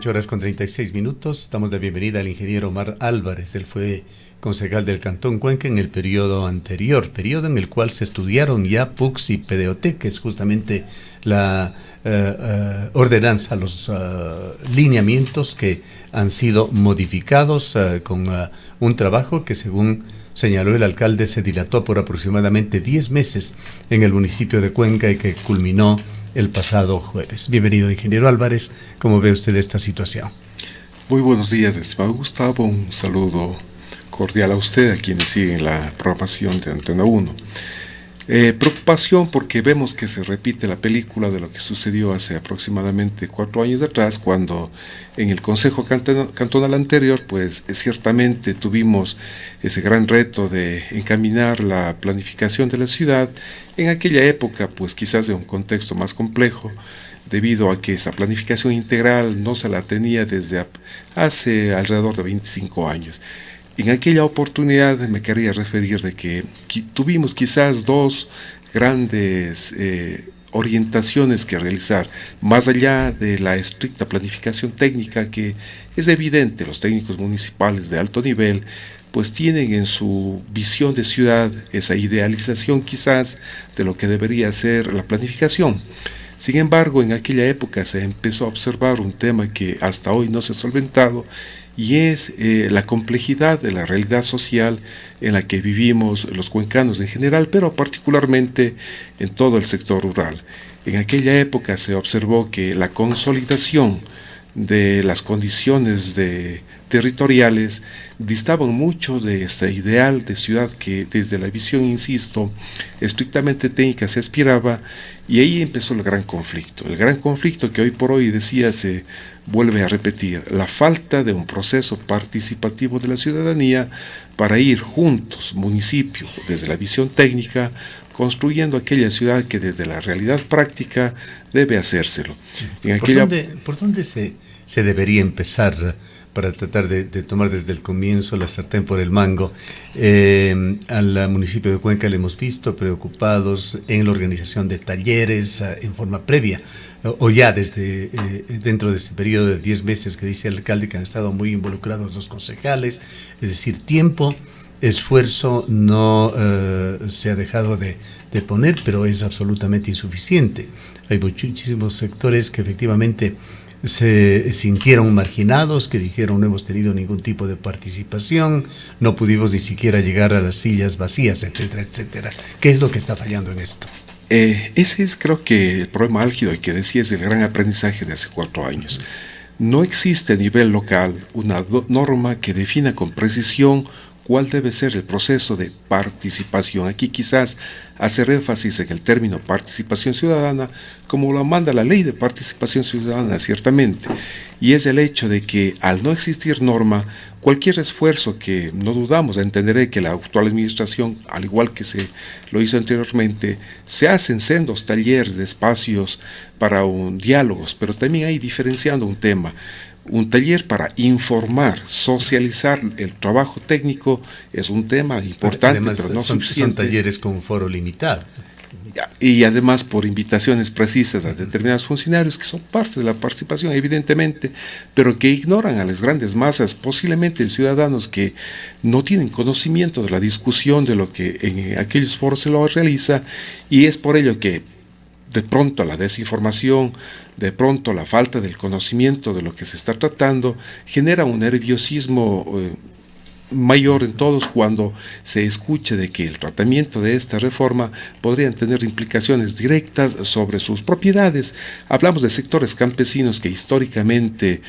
8 horas con 36 minutos. Damos la bienvenida al ingeniero Omar Álvarez. Él fue concejal del Cantón Cuenca en el periodo anterior, periodo en el cual se estudiaron ya PUCS y PDOT, que es justamente la ordenanza, los lineamientos que han sido modificados con un trabajo que, según señaló el alcalde, se dilató por aproximadamente 10 meses en el municipio de Cuenca y que culminó el pasado jueves. Bienvenido, ingeniero Álvarez. ¿Cómo ve usted esta situación? Muy buenos días, estimado Gustavo. Un saludo cordial a usted, a quienes siguen la programación de Antena 1. Preocupación porque vemos que se repite la película de lo que sucedió hace aproximadamente 4 años atrás, cuando en el Consejo Cantonal anterior, pues ciertamente tuvimos ese gran reto de encaminar la planificación de la ciudad. En aquella época, pues quizás de un contexto más complejo, debido a que esa planificación integral no se la tenía desde hace alrededor de 25 años. En aquella oportunidad me quería referir de que tuvimos quizás dos grandes orientaciones que realizar, más allá de la estricta planificación técnica, que es evidente, los técnicos municipales de alto nivel pues tienen en su visión de ciudad esa idealización quizás de lo que debería ser la planificación. Sin embargo, en aquella época se empezó a observar un tema que hasta hoy no se ha solventado, y es la complejidad de la realidad social en la que vivimos los cuencanos en general, pero particularmente en todo el sector rural. En aquella época se observó que la consolidación de las condiciones territoriales distaban mucho de este ideal de ciudad que desde la visión, insisto, estrictamente técnica se aspiraba, y ahí empezó el gran conflicto que hoy por hoy, decía, se vuelve a repetir: la falta de un proceso participativo de la ciudadanía para ir juntos, municipio, desde la visión técnica, construyendo aquella ciudad que desde la realidad práctica debe hacérselo. ¿Por dónde se debería empezar para tratar de tomar desde el comienzo la sartén por el mango? Al municipio de Cuenca le hemos visto preocupados en la organización de talleres en forma previa, o ya desde dentro de este periodo de 10 meses que dice el alcalde, que han estado muy involucrados los concejales. Es decir, tiempo, esfuerzo no se ha dejado de poner, pero es absolutamente insuficiente. Hay muchísimos sectores que efectivamente se sintieron marginados, que dijeron: no hemos tenido ningún tipo de participación, no pudimos ni siquiera llegar a las sillas vacías, etcétera, etcétera. ¿Qué es lo que está fallando en esto? Ese es, creo que, el problema álgido, y que decía es el gran aprendizaje de hace 4 años. No existe a nivel local una norma que defina con precisión cuál debe ser el proceso de participación. Aquí quizás hacer énfasis en el término participación ciudadana, como lo manda la ley de participación ciudadana, ciertamente, y es el hecho de que, al no existir norma, cualquier esfuerzo que no dudamos, entenderé que la actual administración, al igual que se lo hizo anteriormente, se hacen sendos talleres de espacios para diálogos, pero también hay diferenciando un tema. Un taller para informar, socializar el trabajo técnico es un tema importante, además, pero no suficiente. Son talleres con foro limitado. Y además por invitaciones precisas a determinados funcionarios que son parte de la participación, evidentemente, pero que ignoran a las grandes masas, posiblemente ciudadanos que no tienen conocimiento de la discusión de lo que en aquellos foros se lo realiza, y es por ello que de pronto la desinformación, de pronto la falta del conocimiento de lo que se está tratando, genera un nerviosismo mayor en todos cuando se escuche de que el tratamiento de esta reforma podrían tener implicaciones directas sobre sus propiedades. Hablamos de sectores campesinos que históricamente,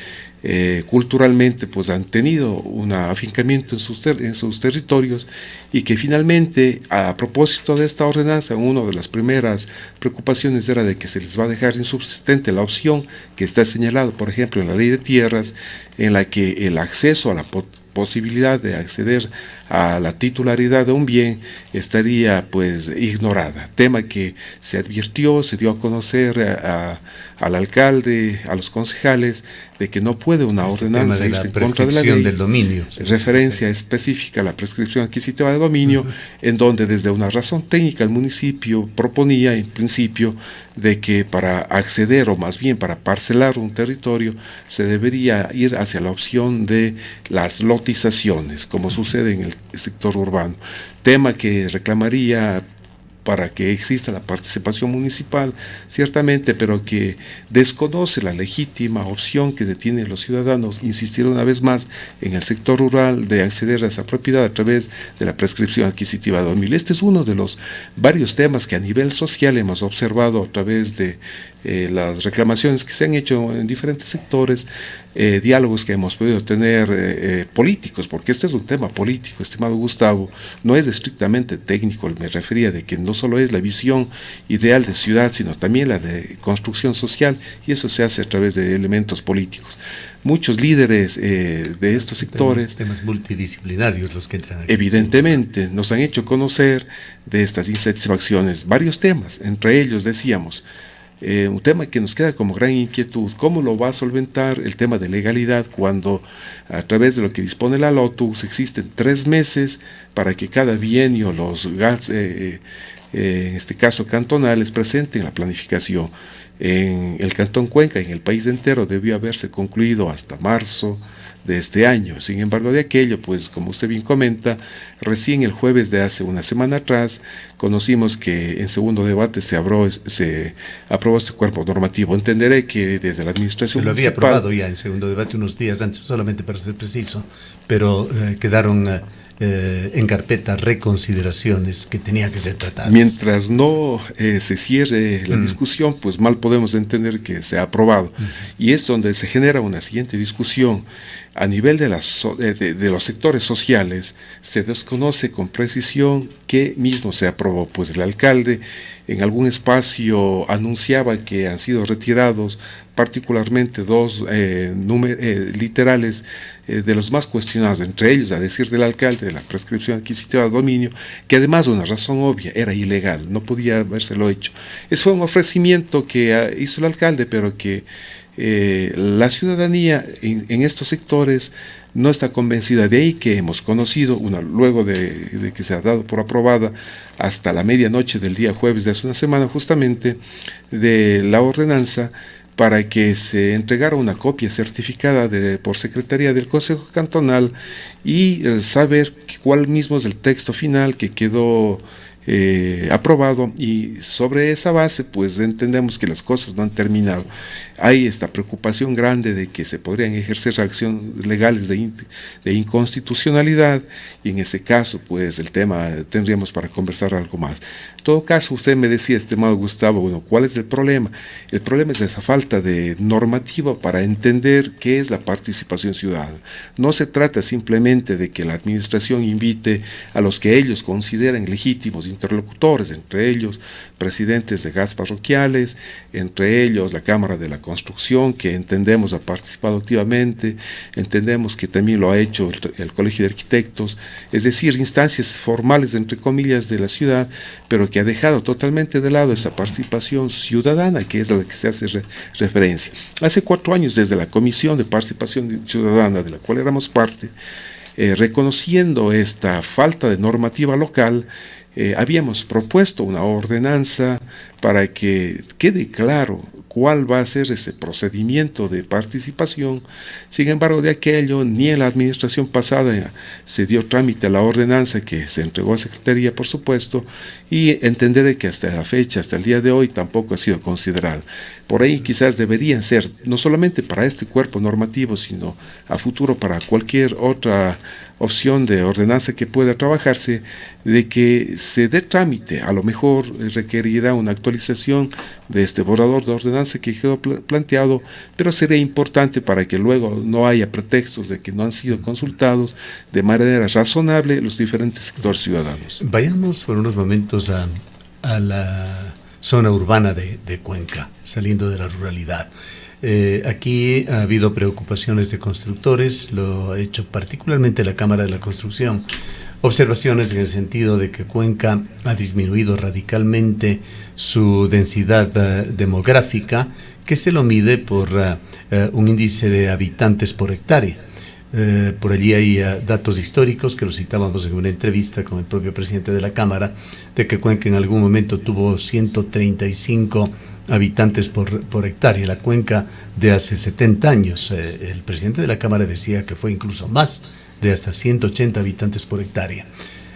culturalmente, pues han tenido un afincamiento en sus territorios, y que finalmente, a propósito de esta ordenanza, una de las primeras preocupaciones era de que se les va a dejar insubsistente la opción que está señalado, por ejemplo, en la ley de tierras, en la que el acceso a la posibilidad de acceder a la titularidad de un bien estaría pues ignorada, tema que se advirtió, se dio a conocer a al alcalde, a los concejales, de que no puede una ordenanza irse en contra de la ley, del dominio, referencia específica a la prescripción adquisitiva de dominio, en donde desde una razón técnica el municipio proponía en principio de que para acceder, o más bien para parcelar un territorio, se debería ir hacia la opción de las lotizaciones, como sucede en el sector urbano, tema que reclamaría para que exista la participación municipal, ciertamente, pero que desconoce la legítima opción que tienen los ciudadanos, insistir una vez más en el sector rural de acceder a esa propiedad a través de la prescripción adquisitiva de dominio. Este es uno de los varios temas que a nivel social hemos observado a través de las reclamaciones que se han hecho en diferentes sectores, diálogos que hemos podido tener políticos, porque este es un tema político, estimado Gustavo, no es estrictamente técnico. Me refería de que no solo es la visión ideal de ciudad, sino también la de construcción social, y eso se hace a través de elementos políticos. Muchos líderes de estos sectores, temas multidisciplinarios los que entran aquí, evidentemente nos han hecho conocer de estas insatisfacciones varios temas, entre ellos decíamos, un tema que nos queda como gran inquietud: ¿cómo lo va a solventar el tema de legalidad cuando a través de lo que dispone la LOTUS existen 3 meses para que cada bienio los GATS, en este caso cantonales, presenten la planificación? En el Cantón Cuenca, en el país entero, debió haberse concluido hasta marzo de este año. Sin embargo, de aquello, pues como usted bien comenta, recién el jueves de hace una semana atrás conocimos que en segundo debate se aprobó este cuerpo normativo. Entenderé que desde la administración se lo había aprobado ya en segundo debate unos días antes, solamente para ser preciso, pero quedaron en carpeta reconsideraciones que tenían que ser tratadas. Mientras no se cierre la discusión, pues mal podemos entender que se ha aprobado. Y es donde se genera una siguiente discusión. A nivel de los sectores sociales, se desconoce con precisión qué mismo se aprobó. Pues el alcalde en algún espacio anunciaba que han sido retirados particularmente 2 literales de los más cuestionados, entre ellos, a decir del alcalde, de la prescripción adquisitiva de dominio, que además de una razón obvia, era ilegal, no podía habérselo hecho. Ese fue un ofrecimiento que hizo el alcalde, pero que la ciudadanía en estos sectores no está convencida. De ahí que hemos conocido, luego de que se ha dado por aprobada hasta la medianoche del día jueves de hace una semana, justamente, de la ordenanza para que se entregara una copia certificada por Secretaría del Consejo Cantonal y saber cuál mismo es el texto final que quedó aprobado, y sobre esa base pues entendemos que las cosas no han terminado. Hay esta preocupación grande de que se podrían ejercer acciones legales de inconstitucionalidad, y en ese caso pues el tema tendríamos para conversar algo más. En todo caso, usted me decía, estimado Gustavo, bueno, ¿cuál es el problema? El problema es esa falta de normativa para entender qué es la participación ciudadana. No se trata simplemente de que la administración invite a los que ellos consideran legítimos interlocutores, entre ellos presidentes de GATS parroquiales, entre ellos la Cámara de la Construcción, que entendemos ha participado activamente, entendemos que también lo ha hecho el Colegio de Arquitectos, es decir, instancias formales, entre comillas, de la ciudad, pero que ha dejado totalmente de lado esa participación ciudadana, que es a la que se hace referencia. Hace 4 años, desde la Comisión de Participación Ciudadana, de la cual éramos parte, reconociendo esta falta de normativa local, habíamos propuesto una ordenanza para que quede claro cuál va a ser ese procedimiento de participación. Sin embargo, de aquello ni en la administración pasada se dio trámite a la ordenanza, que se entregó a Secretaría, por supuesto, y entenderé que hasta la fecha, hasta el día de hoy, tampoco ha sido considerada. Por ahí quizás deberían ser, no solamente para este cuerpo normativo, sino a futuro para cualquier otra opción de ordenanza que pueda trabajarse, de que se dé trámite. A lo mejor requerirá una actualización de este borrador de ordenanza que quedó planteado, pero sería importante para que luego no haya pretextos de que no han sido consultados de manera razonable los diferentes sectores ciudadanos. Vayamos por unos momentos a la zona urbana de Cuenca, saliendo de la ruralidad. Aquí ha habido preocupaciones de constructores, lo ha hecho particularmente la Cámara de la Construcción, observaciones en el sentido de que Cuenca ha disminuido radicalmente su densidad demográfica, que se lo mide por un índice de habitantes por hectárea. Por allí hay datos históricos que los citábamos en una entrevista con el propio presidente de la Cámara, de que Cuenca en algún momento tuvo 135 habitantes por hectárea, la Cuenca de hace 70 años. El presidente de la Cámara decía que fue incluso más, de hasta 180 habitantes por hectárea.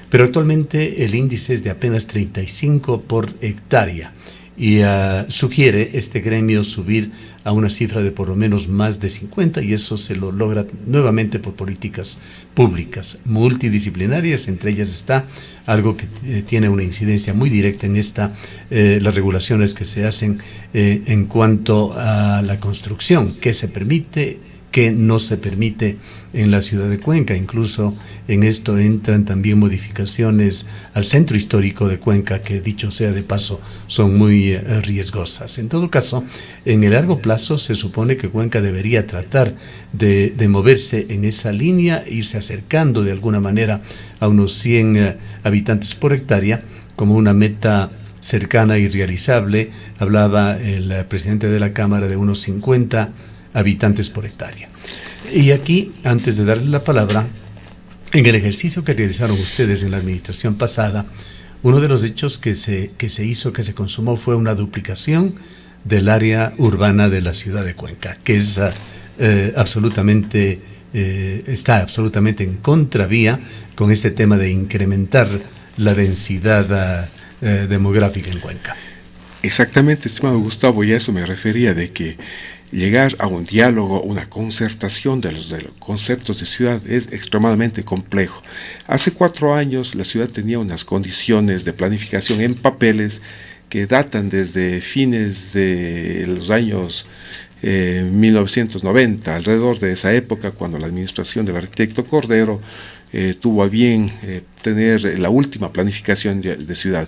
Pero actualmente el índice es de apenas 35 por hectárea y sugiere este gremio subir a una cifra de por lo menos más de 50, y eso se lo logra nuevamente por políticas públicas multidisciplinarias. Entre ellas está algo que tiene una incidencia muy directa en las regulaciones que se hacen en cuanto a la construcción, qué se permite, qué no se permite en la ciudad de Cuenca. Incluso en esto entran también modificaciones al centro histórico de Cuenca, que dicho sea de paso son muy riesgosas. En todo caso, en el largo plazo se supone que Cuenca debería tratar de moverse en esa línea, irse acercando de alguna manera a unos 100 habitantes por hectárea como una meta cercana y realizable. Hablaba el presidente de la Cámara de unos 50 habitantes por hectárea. Y aquí, antes de darle la palabra, en el ejercicio que realizaron ustedes en la administración pasada, uno de los hechos que se consumó fue una duplicación del área urbana de la ciudad de Cuenca, que es está absolutamente en contravía con este tema de incrementar la densidad demográfica en Cuenca. Exactamente, estimado Gustavo, y a eso me refería, de que llegar a un diálogo, una concertación de los conceptos de ciudad es extremadamente complejo. Hace 4 años la ciudad tenía unas condiciones de planificación en papeles que datan desde fines de los años 1990, alrededor de esa época, cuando la administración del arquitecto Cordero tuvo a bien tener la última planificación de ciudad.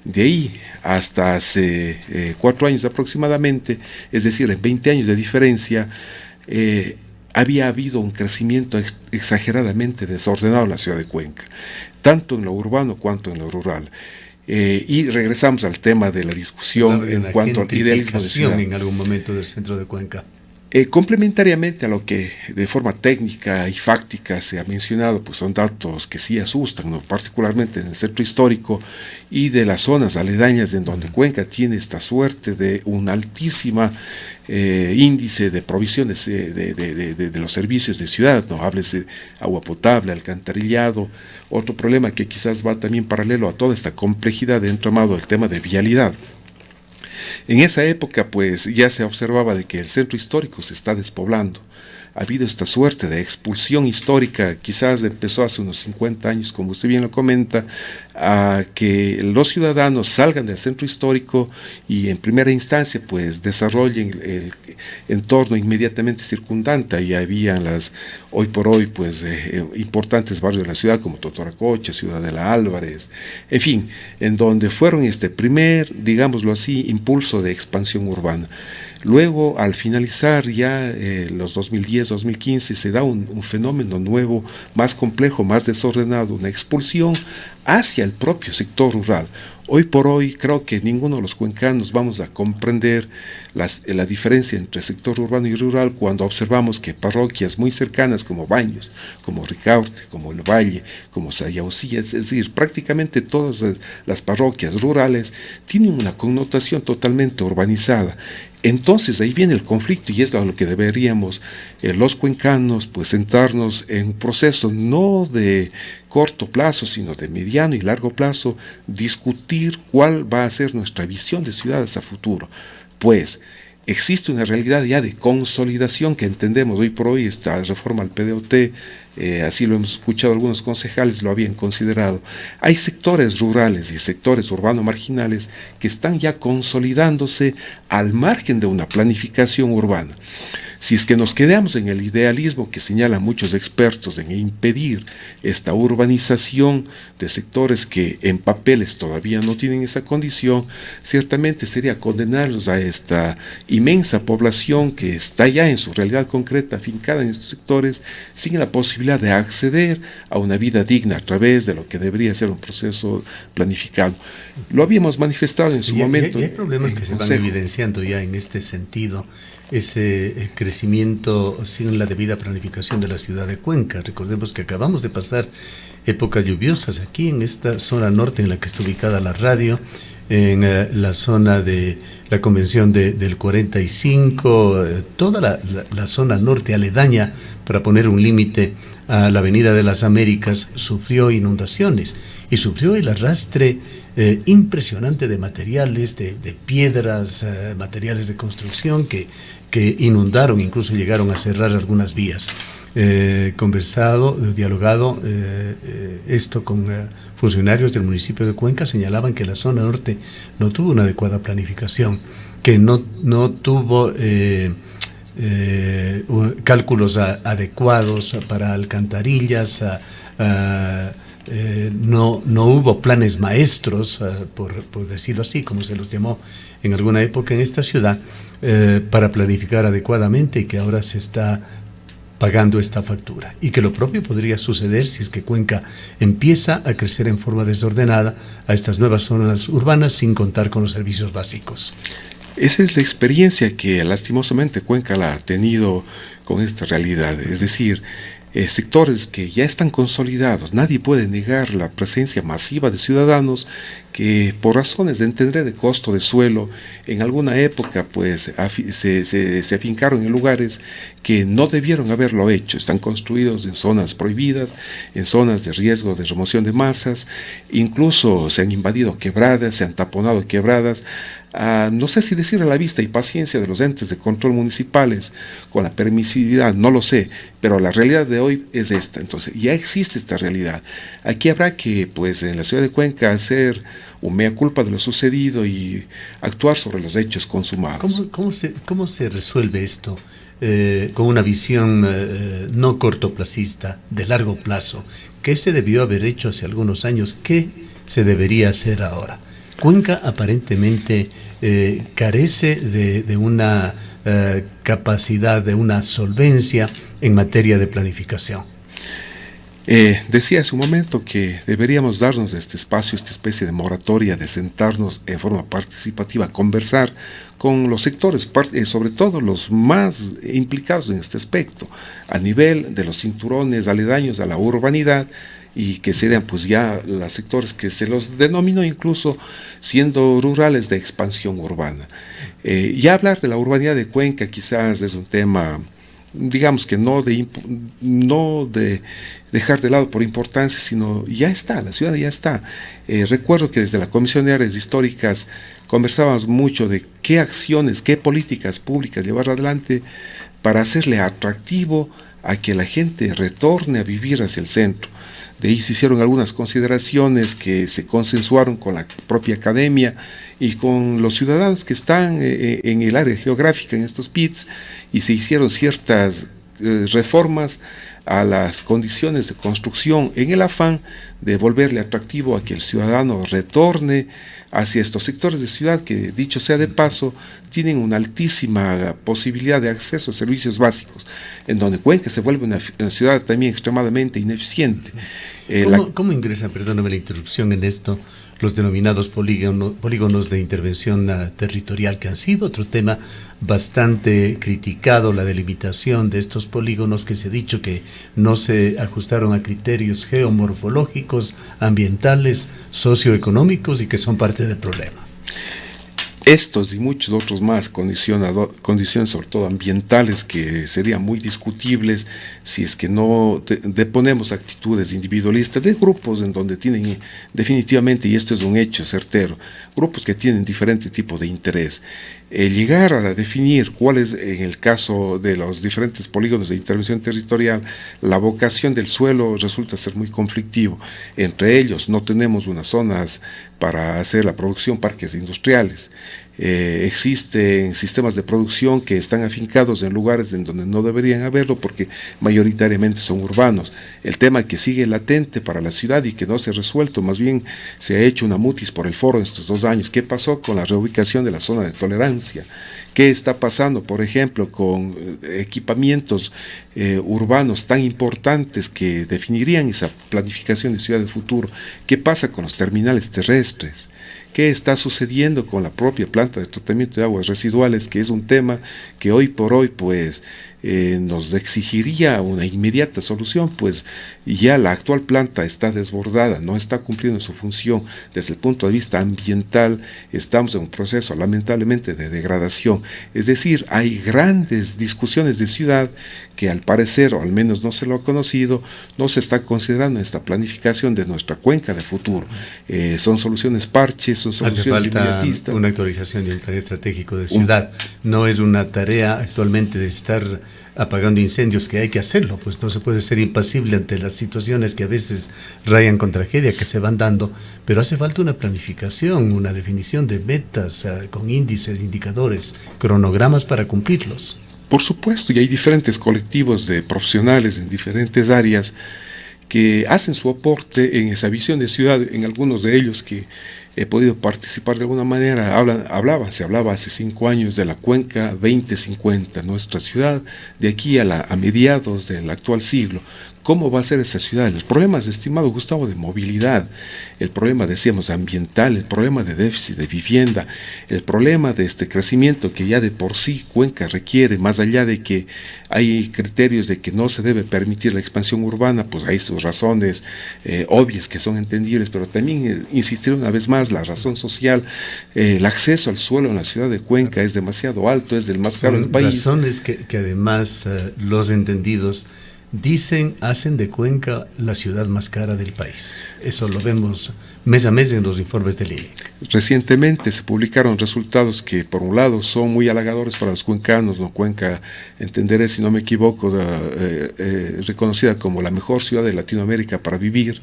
De ahí hasta hace 4 años aproximadamente, es decir, en 20 años de diferencia, había habido un crecimiento exageradamente desordenado en la ciudad de Cuenca, tanto en lo urbano cuanto en lo rural. Y regresamos al tema de la discusión en cuanto al idealismo de ciudad. En algún momento del centro de Cuenca. Complementariamente a lo que de forma técnica y fáctica se ha mencionado, pues son datos que sí asustan, ¿no? Particularmente en el centro histórico y de las zonas aledañas, en donde Cuenca tiene esta suerte de un altísima índice de provisiones de los servicios de ciudad, ¿no? Háblese agua potable, alcantarillado. Otro problema que quizás va también paralelo a toda esta complejidad de entramado, el tema de vialidad. En esa época, pues, ya se observaba de que el centro histórico se está despoblando. Ha habido esta suerte de expulsión histórica, quizás empezó hace unos 50 años, como usted bien lo comenta, a que los ciudadanos salgan del centro histórico y en primera instancia pues desarrollen el entorno inmediatamente circundante. Ahí habían hoy por hoy pues importantes barrios de la ciudad como Totoracocha, Ciudadela Álvarez, en fin, en donde fueron este primer, digámoslo así, impulso de expansión urbana. Luego, al finalizar ya los 2010-2015, se da un fenómeno nuevo, más complejo, más desordenado, una expulsión hacia el propio sector rural. Hoy por hoy creo que ninguno de los cuencanos vamos a comprender la diferencia entre sector urbano y rural cuando observamos que parroquias muy cercanas como Baños, como Ricaurte, como El Valle, como Sayausía, es decir, prácticamente todas las parroquias rurales tienen una connotación totalmente urbanizada. Entonces ahí viene el conflicto y es a lo que deberíamos los cuencanos pues sentarnos en un proceso no de corto plazo sino de mediano y largo plazo, discutir cuál va a ser nuestra visión de ciudades a futuro. Pues existe una realidad ya de consolidación que entendemos hoy por hoy. Esta reforma al PDOT, así lo hemos escuchado, algunos concejales lo habían considerado. Hay sectores rurales y sectores urbanos marginales que están ya consolidándose al margen de una planificación urbana. Si es que nos quedamos en el idealismo que señalan muchos expertos en impedir esta urbanización de sectores que en papeles todavía no tienen esa condición, ciertamente sería condenarlos a esta inmensa población que está ya en su realidad concreta, afincada en estos sectores, sin la posibilidad posibilidad de acceder a una vida digna a través de lo que debería ser un proceso planificado. Lo habíamos manifestado en su momento. Y hay problemas que se van evidenciando ya en este sentido, ese crecimiento sin la debida planificación de la ciudad de Cuenca. Recordemos que acabamos de pasar épocas lluviosas aquí en esta zona norte en la que está ubicada la radio, en la zona de la convención del 45, toda la zona norte aledaña, para poner un límite a la Avenida de las Américas, sufrió inundaciones y sufrió el arrastre impresionante de materiales, de piedras, materiales de construcción que inundaron, incluso llegaron a cerrar algunas vías. Conversado, dialogado esto con funcionarios del municipio de Cuenca, señalaban que la zona norte no tuvo una adecuada planificación, que no tuvo cálculos adecuados para alcantarillas, no hubo planes maestros, por decirlo así, como se los llamó en alguna época en esta ciudad, para planificar adecuadamente, y que ahora se está pagando esta factura, y que lo propio podría suceder si es que Cuenca empieza a crecer en forma desordenada a estas nuevas zonas urbanas sin contar con los servicios básicos. Esa es la experiencia que lastimosamente Cuenca la ha tenido con esta realidad, es decir, sectores que ya están consolidados. Nadie puede negar la presencia masiva de ciudadanos que, por razones de entender de costo de suelo, en alguna época pues se afincaron en lugares que no debieron haberlo hecho. Están construidos en zonas prohibidas, en zonas de riesgo de remoción de masas, incluso se han invadido quebradas, se han taponado quebradas. No sé si decir a la vista y paciencia de los entes de control municipales con la permisividad, no lo sé, pero la realidad de hoy es esta. Entonces ya existe esta realidad. Aquí habrá que, pues, en la ciudad de Cuenca hacer un mea culpa de lo sucedido y actuar sobre los hechos consumados. ¿Cómo se resuelve esto con una visión no cortoplacista, de largo plazo? ¿Qué se debió haber hecho hace algunos años? ¿Qué se debería hacer ahora? Cuenca aparentemente carece de una capacidad, de una solvencia en materia de planificación. Decía hace un momento que deberíamos darnos este espacio, esta especie de moratoria, de sentarnos en forma participativa, conversar con los sectores, sobre todo los más implicados en este aspecto, a nivel de los cinturones aledaños a la urbanidad, y que serían pues ya los sectores que se los denominó incluso siendo rurales de expansión urbana. Ya hablar de la urbanidad de Cuenca quizás es un tema, digamos que no de dejar de lado por importancia, sino ya está, la ciudad ya está. Recuerdo que desde la Comisión de Áreas Históricas conversábamos mucho de qué acciones, qué políticas públicas llevar adelante para hacerle atractivo a que la gente retorne a vivir hacia el centro. De ahí se hicieron algunas consideraciones que se consensuaron con la propia academia y con los ciudadanos que están en el área geográfica, en estos PITs, y se hicieron ciertas reformas a las condiciones de construcción en el afán de volverle atractivo a que el ciudadano retorne hacia estos sectores de ciudad que, dicho sea de paso, tienen una altísima posibilidad de acceso a servicios básicos, en donde Cuenca se vuelve una ciudad también extremadamente ineficiente. ¿Cómo ingresan, perdóname la interrupción en esto, los denominados polígonos de intervención territorial, que han sido otro tema bastante criticado, la delimitación de estos polígonos, que se ha dicho que no se ajustaron a criterios geomorfológicos, ambientales, socioeconómicos, y que son parte del problema? Estos y muchos otros más condiciones sobre todo ambientales que serían muy discutibles si es que no deponemos actitudes individualistas de grupos en donde tienen definitivamente, y esto es un hecho certero, grupos que tienen diferente tipo de interés. Llegar a definir cuál es, en el caso de los diferentes polígonos de intervención territorial, la vocación del suelo resulta ser muy conflictivo. Entre ellos no tenemos unas zonas para hacer la producción, parques industriales. existen sistemas de producción que están afincados en lugares en donde no deberían haberlo porque mayoritariamente son urbanos. El tema que sigue latente para la ciudad y que no se ha resuelto, más bien se ha hecho una mutis por el foro en estos 2 años. ¿Qué pasó con la reubicación de la zona de tolerancia? ¿Qué está pasando, por ejemplo, con equipamientos urbanos tan importantes que definirían esa planificación de ciudad del futuro? ¿Qué pasa con los terminales terrestres? ¿Qué está sucediendo con la propia planta de tratamiento de aguas residuales? Que es un tema que hoy por hoy pues nos exigiría una inmediata solución, pues ya la actual planta está desbordada, no está cumpliendo su función desde el punto de vista ambiental, estamos en un proceso lamentablemente de degradación, es decir, hay grandes discusiones de ciudad que al parecer, o al menos no se lo ha conocido, no se está considerando en esta planificación de nuestra cuenca de futuro. Son soluciones parches, son soluciones inmediatistas. Hace falta una actualización de un plan estratégico de ciudad, no es una tarea actualmente de estar apagando incendios, que hay que hacerlo, pues no se puede ser impasible ante las situaciones que a veces rayan con tragedia que se van dando, pero hace falta una planificación, una definición de metas con índices, indicadores, cronogramas para cumplirlos. Por supuesto, y hay diferentes colectivos de profesionales en diferentes áreas que hacen su aporte en esa visión de ciudad, en algunos de ellos que he podido participar de alguna manera. Se hablaba hace 5 años de la Cuenca 2050, nuestra ciudad de aquí a mediados del actual siglo. ¿Cómo va a ser esa ciudad? Los problemas, estimado Gustavo, de movilidad, el problema, decíamos, ambiental, el problema de déficit de vivienda, el problema de este crecimiento que ya de por sí Cuenca requiere, más allá de que hay criterios de que no se debe permitir la expansión urbana, pues hay sus razones obvias que son entendibles, pero también insistir una vez más, la razón social, el acceso al suelo en la ciudad de Cuenca es demasiado alto, es del más caro del país. Razones que además los entendidos hacen de Cuenca la ciudad más cara del país. Eso lo vemos mes a mes en los informes del INE. Recientemente se publicaron resultados que por un lado son muy halagadores para los cuencanos, ¿no? Cuenca, entenderé si no me equivoco, reconocida como la mejor ciudad de Latinoamérica para vivir,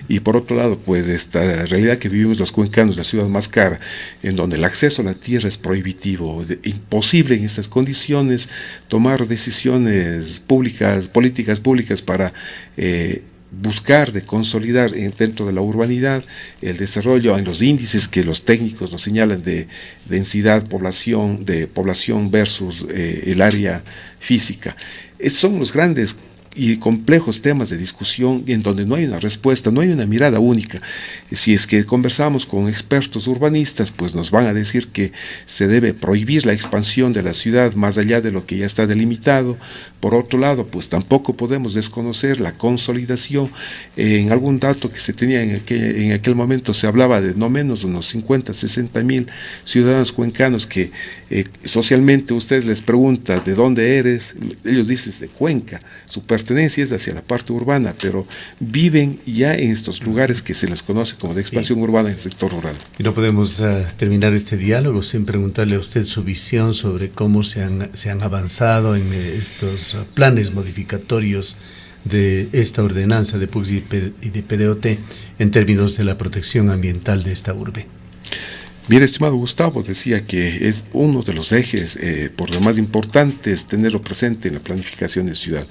y por otro lado pues esta realidad que vivimos los cuencanos, la ciudad más cara, en donde el acceso a la tierra es prohibitivo, imposible en estas condiciones tomar decisiones públicas, políticas públicas para buscar de consolidar dentro de la urbanidad el desarrollo en los índices que los técnicos nos señalan de densidad de población versus el área física. Son los grandes y complejos temas de discusión en donde no hay una respuesta, no hay una mirada única. Si es que conversamos con expertos urbanistas, pues nos van a decir que se debe prohibir la expansión de la ciudad más allá de lo que ya está delimitado. Por otro lado, pues tampoco podemos desconocer la consolidación. En algún dato que se tenía en aquel momento se hablaba de no menos de unos 50, 60 mil ciudadanos cuencanos que socialmente usted les pregunta ¿de dónde eres? Ellos dicen de Cuenca, su pertenencia es hacia la parte urbana, pero viven ya en estos lugares que se les conoce como de expansión urbana en el sector rural. Y no podemos terminar este diálogo sin preguntarle a usted su visión sobre cómo se han avanzado en estos planes modificatorios de esta ordenanza de PUCS y de PDOT en términos de la protección ambiental de esta urbe. Bien, estimado Gustavo, decía que es uno de los ejes por lo más importantes tenerlo presente en la planificación de ciudad.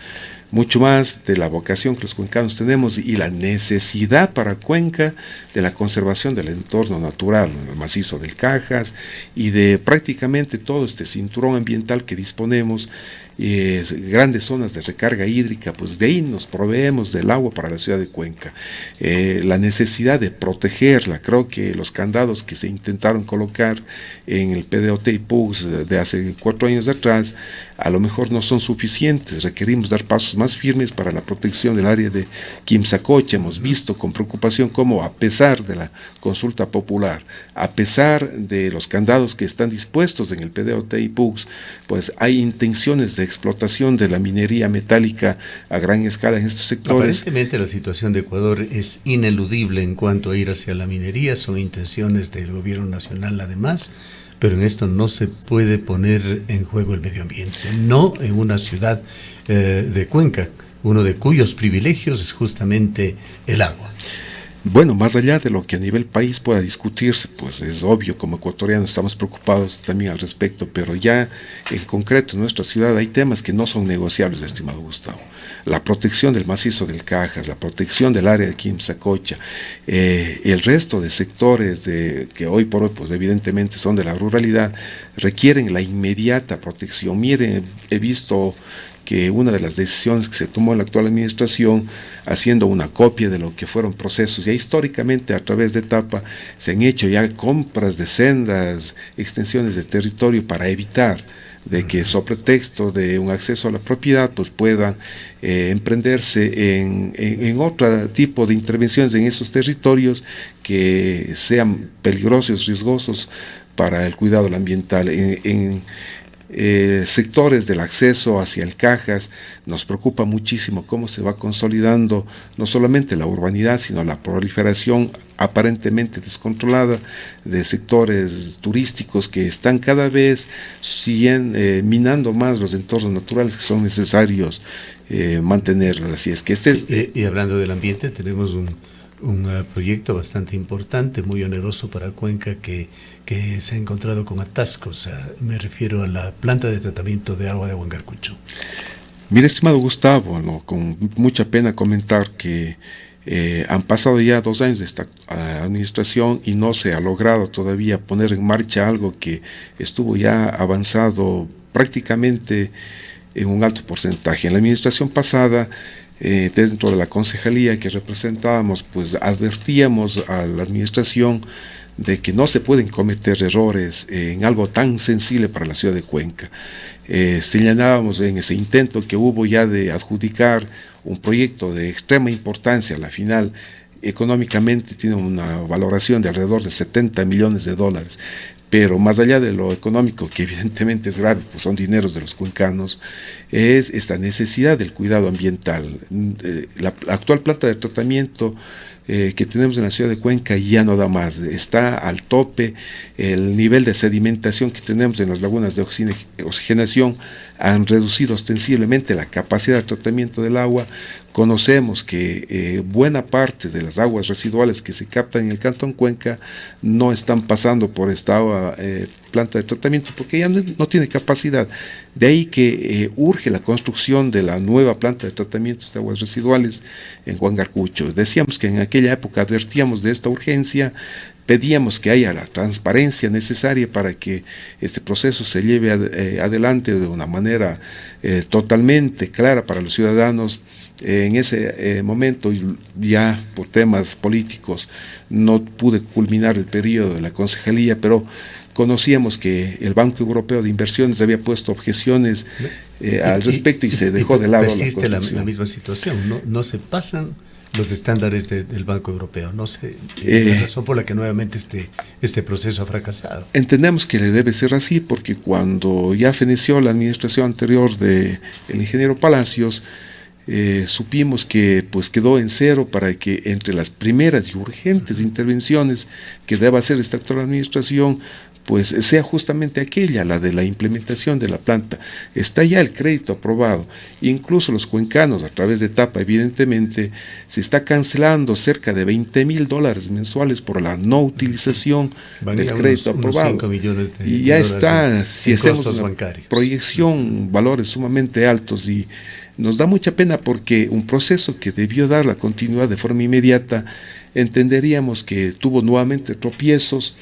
Mucho más de la vocación que los cuencanos tenemos y la necesidad para Cuenca de la conservación del entorno natural, el macizo del Cajas y de prácticamente todo este cinturón ambiental que disponemos, grandes zonas de recarga hídrica, pues de ahí nos proveemos del agua para la ciudad de Cuenca. La necesidad de protegerla, creo que los candados que se intentaron colocar en el PDOT y PUCS de hace 4 años atrás, a lo mejor no son suficientes, requerimos dar pasos más firmes para la protección del área de Quimsacocha. Hemos visto con preocupación cómo a pesar de la consulta popular, a pesar de los candados que están dispuestos en el PDOT y PUCS, pues hay intenciones de explotación de la minería metálica a gran escala en estos sectores. Aparentemente la situación de Ecuador es ineludible en cuanto a ir hacia la minería, son intenciones del gobierno nacional además, pero en esto no se puede poner en juego el medio ambiente, no en una ciudad de Cuenca, uno de cuyos privilegios es justamente el agua. Bueno, más allá de lo que a nivel país pueda discutirse, pues es obvio, como ecuatorianos estamos preocupados también al respecto, pero ya en concreto en nuestra ciudad hay temas que no son negociables, estimado Gustavo. La protección del macizo del Cajas, la protección del área de Quimsacocha, el resto de sectores que hoy por hoy, pues evidentemente son de la ruralidad, requieren la inmediata protección. Miren, he visto que una de las decisiones que se tomó en la actual administración, haciendo una copia de lo que fueron procesos, ya históricamente a través de etapa se han hecho ya compras de sendas, extensiones de territorio para evitar de que sobre pretexto de un acceso a la propiedad pues puedan emprenderse en otro tipo de intervenciones en esos territorios que sean peligrosos, riesgosos para el cuidado ambiental. Sectores del acceso hacia el Cajas, nos preocupa muchísimo cómo se va consolidando no solamente la urbanidad, sino la proliferación aparentemente descontrolada de sectores turísticos que están cada vez minando más los entornos naturales que son necesarios mantenerlos. Así es que y hablando del ambiente, tenemos un proyecto bastante importante, muy oneroso para Cuenca, que se ha encontrado con atascos. Me refiero a la planta de tratamiento de agua de Huangarcucho. Mire, estimado Gustavo, ¿no? Con mucha pena comentar que han pasado ya 2 años de esta administración y no se ha logrado todavía poner en marcha algo que estuvo ya avanzado prácticamente en un alto porcentaje. En la administración pasada, dentro de la concejalía que representábamos, pues advertíamos a la administración de que no se pueden cometer errores en algo tan sensible para la ciudad de Cuenca. Señalábamos en ese intento que hubo ya de adjudicar un proyecto de extrema importancia, a la final económicamente tiene una valoración de alrededor de $70 millones, pero más allá de lo económico, que evidentemente es grave, pues son dineros de los cuencanos, es esta necesidad del cuidado ambiental. La actual planta de tratamiento que tenemos en la ciudad de Cuenca ya no da más, está al tope. El nivel de sedimentación que tenemos en las lagunas de oxigenación han reducido ostensiblemente la capacidad de tratamiento del agua. Conocemos que buena parte de las aguas residuales que se captan en el Cantón Cuenca no están pasando por esta planta de tratamiento porque ya no tiene capacidad. De ahí que urge la construcción de la nueva planta de tratamiento de aguas residuales en Huangarcucho. Decíamos que en aquella época advertíamos de esta urgencia, pedíamos que haya la transparencia necesaria para que este proceso se lleve adelante de una manera totalmente clara para los ciudadanos. En ese momento, ya por temas políticos, no pude culminar el periodo de la concejalía, pero conocíamos que el Banco Europeo de Inversiones había puesto objeciones al respecto y se dejó de lado persiste la misma situación, no se pasan los estándares del Banco Europeo, no sé, la razón por la que nuevamente este proceso ha fracasado. Entendemos que le debe ser así porque cuando ya feneció la administración anterior del ingeniero Palacios, supimos que pues quedó en cero para que entre las primeras y urgentes intervenciones que deba hacer esta actual administración pues sea justamente aquella, la de la implementación de la planta. Está ya el crédito aprobado, incluso los cuencanos a través de etapa evidentemente se está cancelando cerca de $20,000 mensuales por la no utilización del crédito aprobado. 5 millones de y ya está, si hacemos una bancarios. Proyección, valores sumamente altos, y nos da mucha pena porque un proceso que debió dar la continuidad de forma inmediata, entenderíamos que tuvo nuevamente tropiezos.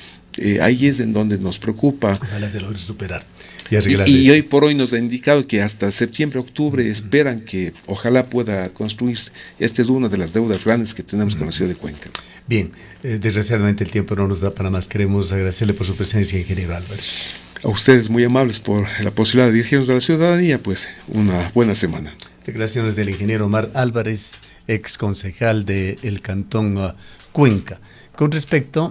Ahí es en donde nos preocupa. Ojalá se logre superar y hoy por hoy nos ha indicado que hasta septiembre, octubre esperan que ojalá pueda construirse. Esta es una de las deudas grandes que tenemos con la ciudad de Cuenca. Bien, desgraciadamente el tiempo no nos da para más. Queremos agradecerle por su presencia, ingeniero Álvarez. A ustedes muy amables por la posibilidad de dirigirnos a la ciudadanía, pues una buena semana. Declaraciones del ingeniero Omar Álvarez, ex concejal del Cantón Cuenca. Con respecto